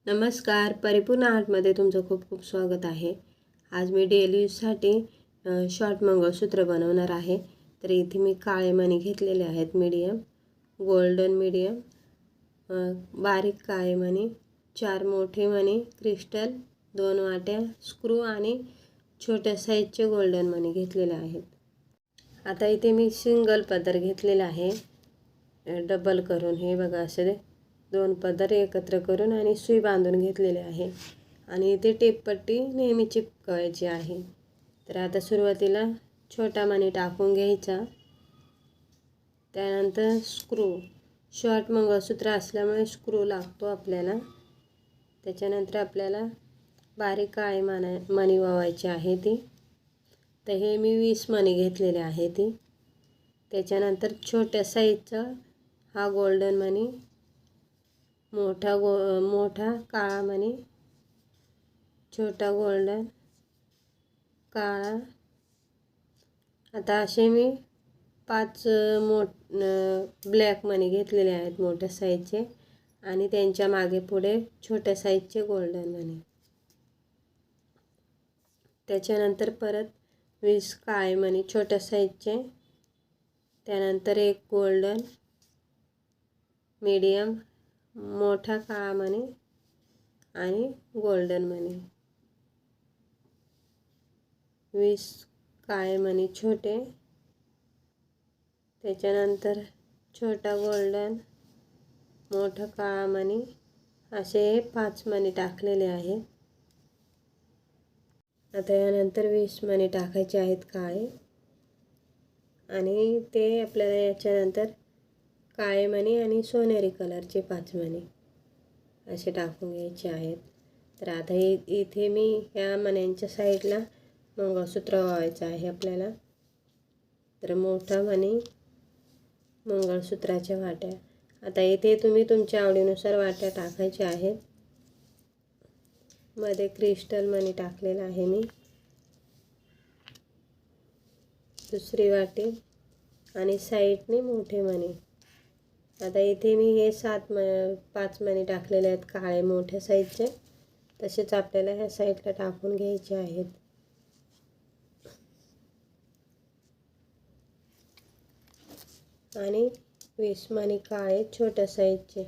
नमस्कार, परिपूर्ण आर्टमध्ये तुमचं खूप खूप स्वागत आहे। आज मी डेली यूजसाठी शॉर्ट मंगळसूत्र बनवणार आहे। तर इथे मी काळे मणी घेतलेले आहेत, मीडियम गोल्डन मीडियम, बारीक काळे मणी, 4 मोठे मणी क्रिस्टल, 2 वाट्या स्क्रू आणि छोट्या साईजचे गोल्डन मणी घेतलेले आहेत। आता इथे मी सिंगल पदर घेतलेला आहे, डबल करून। हे बघा, असे 2 पदर एकत्र करून आणि सुई बांधून घेतलेले आहे आणि इथे टेपपट्टी नेहमी चिपकवायची आहे। तर आता सुरुवातीला छोटा मणी टाकून घ्यायचा, त्यानंतर स्क्रू, शॉर्ट मंगळसूत्र असल्यामुळे स्क्रू लागतो आपल्याला। त्याच्यानंतर आपल्याला बारीक काळे मणी वावायचे आहे ती। तर हे मी 20 मणी घेतलेले आहे ती। त्याच्यानंतर छोट्या साईजचा हा गोल्डन मणी, मोठा काळा मणी, छोटा गोल्डन, काळा। आता असे मी 5 ब्लॅक मणी घेतलेले आहेत मोठ्या साईजचे आणि त्यांच्या मागे पुढे छोट्या साईजचे गोल्डन मणी। त्याच्यानंतर परत 20 काळे मणी छोट्या साईजचे, त्यानंतर एक गोल्डन मीडियम, मोठा काळा मणी आणि गोल्डन मणी, 20 काळे मणी छोटे, त्याच्यानंतर छोटा गोल्डन, मोठा काळा मणी, असे 5 मणी टाकलेले आहेत। आता यानंतर 20 मणी टाकायचे आहेत काळे आणि ते आपल्याला याच्यानंतर काळे मणी आणि सोनेरी कलरचे 5 मणी असे टाकून घ्यायचे आहेत। तर आता इथे मी ह्या मण्यांच्या साईडला मंगळसूत्र वावायचं आहे आपल्याला। तर मोठा मणी, मंगळसूत्राच्या वाट्या, आता इथे तुम्ही तुमच्या आवडीनुसार वाट्या टाकायच्या आहेत। मध्ये क्रिस्टल मणी टाकलेला आहे मी, दुसरी वाटी आणि साईडने मोठे मणी। आता इथे मी हे 5 मणी टाकलेले आहेत काळे मोठ्या साईजचे, तसेच आपल्याला ह्या साईडला टाकून घ्यायचे आहेत। आणि 20 मणी काळे छोट्या साईजचे।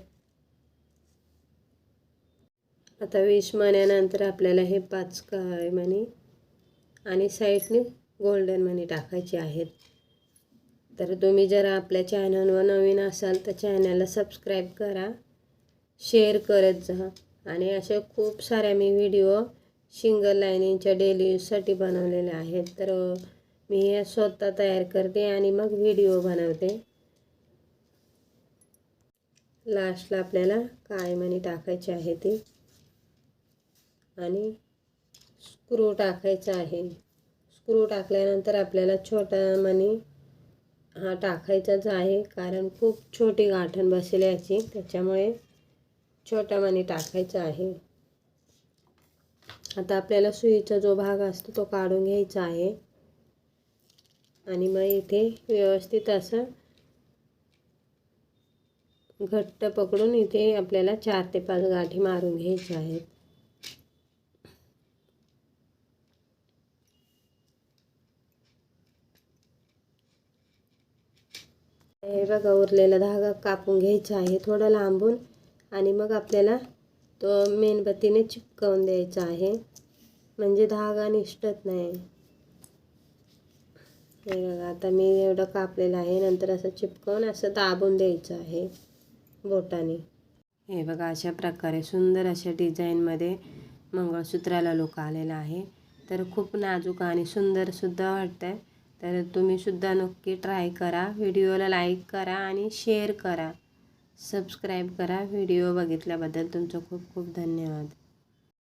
आता 20 मण्यानंतर आपल्याला हे 5 काळे मणी आणि साईडने गोल्डन मणी टाकायचे आहेत। तर तुम्ही जर आपल्या चॅनलवर नवीन असाल तर चॅनलला सबस्क्राईब करा, शेअर करत जा। आणि अशा खूप साऱ्या मी व्हिडिओ सिंगल लाईनिंगच्या डेली यूजसाठी बनवलेले आहेत। तर मी हे स्वतः तयार करते आणि मग व्हिडिओ बनवते। लास्टला आपल्याला काळे मणी टाकायचे आहे ते आणि स्क्रू टाकायचा आहे। स्क्रू टाकल्यानंतर आपल्याला छोटा मणी हा टाकायचाच आहे, कारण खूप छोटी गाठण बसेल याची, त्याच्यामुळे छोटा मणी टाकायचा आहे। आता आपल्याला सुईचा जो भाग असतो तो काढून घ्यायचा आहे आणि मग इथे व्यवस्थित असं घट्ट पकडून इथे आपल्याला 4 ते 5 गाठी मारून घ्यायच्या आहेत। हे बघा, उरलेला धागा कापून घ्यायचा आहे थोडा लांबून आणि मग आपल्याला तो मेणबत्तीने चिपकवून द्यायचा आहे, म्हणजे धागा निसटत नाही। हे बघा, आता मी एवढं कापलेलं आहे, नंतर असं चिपकवून असं दाबून द्यायचं आहे बोटाने। हे बघा, अशा प्रकारे सुंदर अशा डिझाईनमध्ये मंगळसूत्राला लुक आलेला आहे। तर खूप नाजूक आणि सुंदर सुद्धा वाटतंय। तर तुम्ही सुद्धा नक्की ट्राय करा। व्हिडिओला लाईक करा आणि शेअर करा, सबस्क्राईब करा। व्हिडिओ बघितल्याबद्दल तुमचं खूप खूप धन्यवाद।